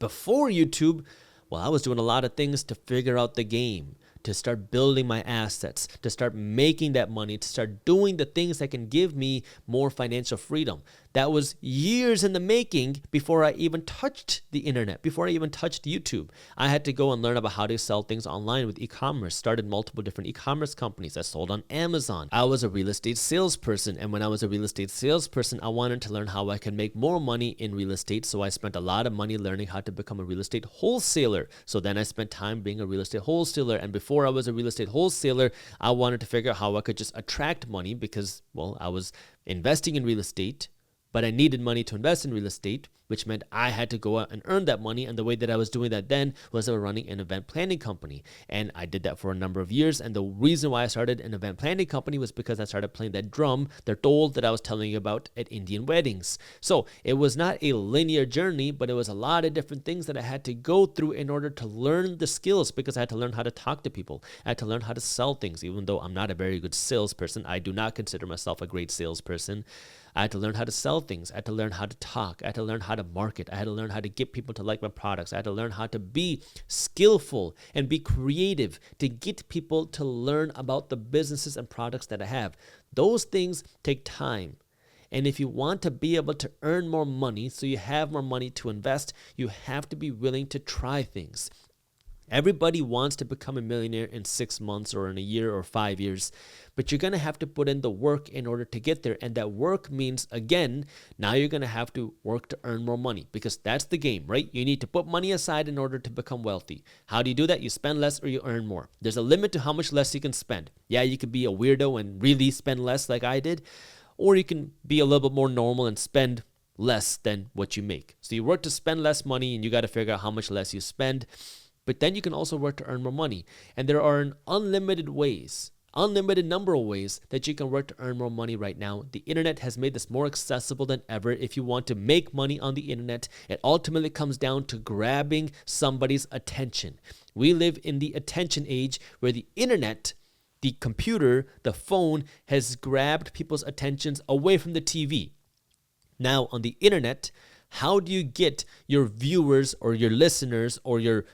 Before YouTube, well, I was doing a lot of things to figure out the game, to start building my assets, to start making that money, to start doing the things that can give me more financial freedom. That was years in the making before I even touched the internet, before I even touched YouTube. I had to go and learn about how to sell things online with e-commerce, started multiple different e-commerce companies. I sold on Amazon. I was a real estate salesperson, and when I was a real estate salesperson, I wanted to learn how I could make more money in real estate, so I spent a lot of money learning how to become a real estate wholesaler. So then I spent time being a real estate wholesaler, and before I was a real estate wholesaler, I wanted to figure out how I could just attract money because, well, I was investing in real estate, but I needed money to invest in real estate, which meant I had to go out and earn that money. And the way that I was doing that then was I was running an event planning company. And I did that for a number of years. And the reason why I started an event planning company was because I started playing that drum, the dole that I was telling you about at Indian weddings. So it was not a linear journey, but it was a lot of different things that I had to go through in order to learn the skills, because I had to learn how to talk to people. I had to learn how to sell things. Even though I'm not a very good salesperson, I do not consider myself a great salesperson. I had to learn how to sell things. I had to learn how to talk. I had to learn how to market. I had to learn how to get people to like my products. I had to learn how to be skillful and be creative to get people to learn about the businesses and products that I have. Those things take time. And if you want to be able to earn more money, so you have more money to invest, you have to be willing to try things. Everybody wants to become a millionaire in 6 months or in a year or 5 years, but you're going to have to put in the work in order to get there. And that work means, again, now you're going to have to work to earn more money, because that's the game, right? You need to put money aside in order to become wealthy. How do you do that? You spend less or you earn more. There's a limit to how much less you can spend. Yeah, you could be a weirdo and really spend less like I did, or you can be a little bit more normal and spend less than what you make. So you work to spend less money, and you got to figure out how much less you spend. But then you can also work to earn more money. And there are an unlimited number of ways that you can work to earn more money right now. The internet has made this more accessible than ever. If you want to make money on the internet, it ultimately comes down to grabbing somebody's attention. We live in the attention age where the internet, the computer, the phone has grabbed people's attentions away from the TV. Now on the internet, how do you get your viewers or your listeners or your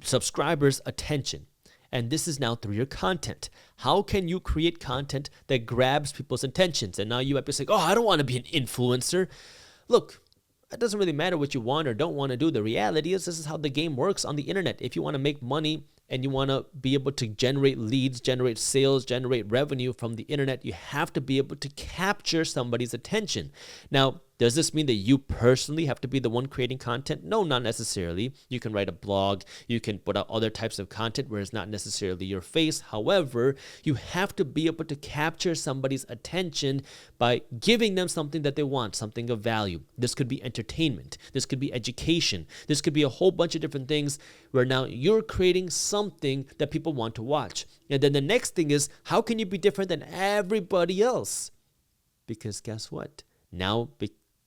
subscribers' attention? And this is now through your content. How can you create content that grabs people's attentions? And now you might be saying, oh, I don't want to be an influencer. Look, it doesn't really matter what you want or don't want to do. The reality is this is how the game works on the internet. If you want to make money and you want to be able to generate leads, generate sales, generate revenue from the internet, you have to be able to capture somebody's attention. Now, does this mean that you personally have to be the one creating content? No, not necessarily. You can write a blog. You can put out other types of content where it's not necessarily your face. However, you have to be able to capture somebody's attention by giving them something that they want, something of value. This could be entertainment. This could be education. This could be a whole bunch of different things where now you're creating something that people want to watch. And then the next thing is, how can you be different than everybody else? Because guess what? Now,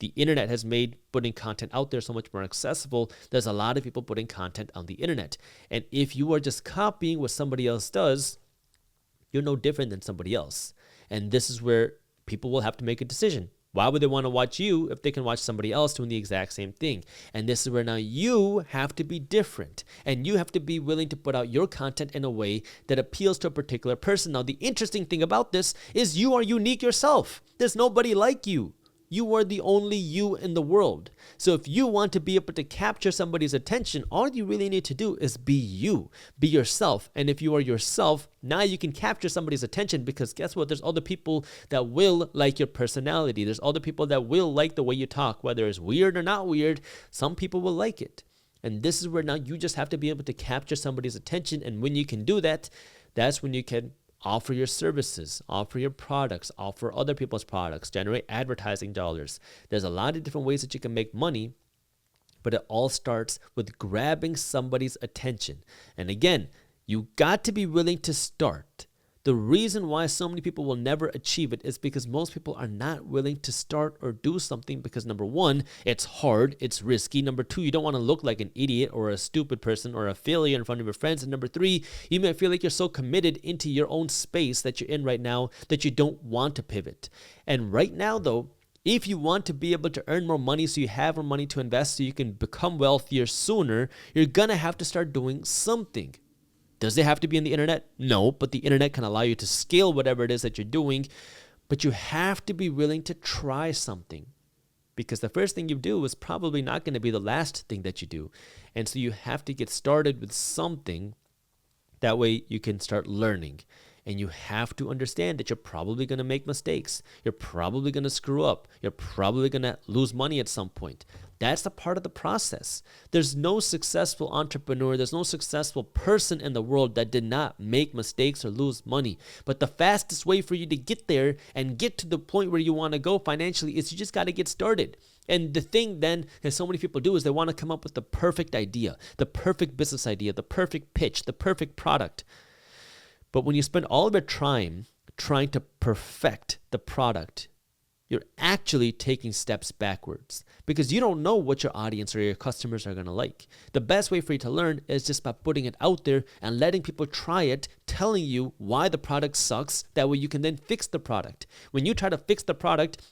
the internet has made putting content out there so much more accessible. There's a lot of people putting content on the internet. And if you are just copying what somebody else does, you're no different than somebody else. And this is where people will have to make a decision. Why would they want to watch you if they can watch somebody else doing the exact same thing? And this is where now you have to be different. And you have to be willing to put out your content in a way that appeals to a particular person. Now, the interesting thing about this is you are unique yourself. There's nobody like you. You are the only you in the world. So if you want to be able to capture somebody's attention, all you really need to do is be you, be yourself. And if you are yourself, now you can capture somebody's attention, because guess what? There's other people that will like your personality. There's other people that will like the way you talk, whether it's weird or not weird. Some people will like it. And this is where now you just have to be able to capture somebody's attention. And when you can do that, that's when you can offer your services, offer your products, offer other people's products, generate advertising dollars. There's a lot of different ways that you can make money, but it all starts with grabbing somebody's attention. And again, you got to be willing to start. The reason why so many people will never achieve it is because most people are not willing to start or do something because, number one, it's hard, it's risky. Number two, you don't want to look like an idiot or a stupid person or a failure in front of your friends. And number three, you may feel like you're so committed into your own space that you're in right now that you don't want to pivot. And right now, though, If you want to be able to earn more money so you have more money to invest so you can become wealthier sooner, you're going to have to start doing something. Does it have to be on the internet? No, but the internet can allow you to scale whatever it is that you're doing. But you have to be willing to try something, because the first thing you do is probably not going to be the last thing that you do. And so you have to get started with something. That way you can start learning. And you have to understand that you're probably going to make mistakes. You're probably going to screw up. You're probably going to lose money at some point. That's a part of the process. There's no successful entrepreneur, there's no successful person in the world that did not make mistakes or lose money. But the fastest way for you to get there and get to the point where you want to go financially is you just got to get started. And the thing then that so many people do is they want to come up with the perfect idea, the perfect business idea, the perfect pitch, the perfect product. But when you spend all of your time trying to perfect the product, you're actually taking steps backwards because you don't know what your audience or your customers are going to like. The best way for you to learn is just by putting it out there and letting people try it, telling you why the product sucks. That way you can then fix the product. When you try to fix the product,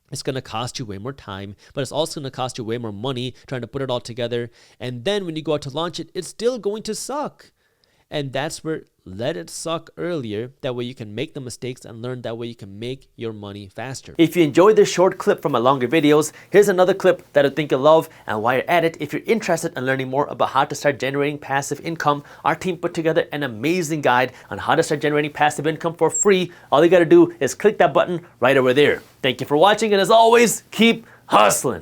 it's going to cost you way more time, but it's also going to cost you way more money trying to put it all together. And then when you go out to launch it, it's still going to suck. And that's where let it suck earlier. That way you can make the mistakes and learn. That way you can make your money faster. If you enjoyed this short clip from my longer videos, here's another clip that I think you'll love. And while you're at it, if you're interested in learning more about how to start generating passive income, our team put together an amazing guide on how to start generating passive income for free. All you got to do is click that button right over there. Thank you for watching, and as always, keep hustling.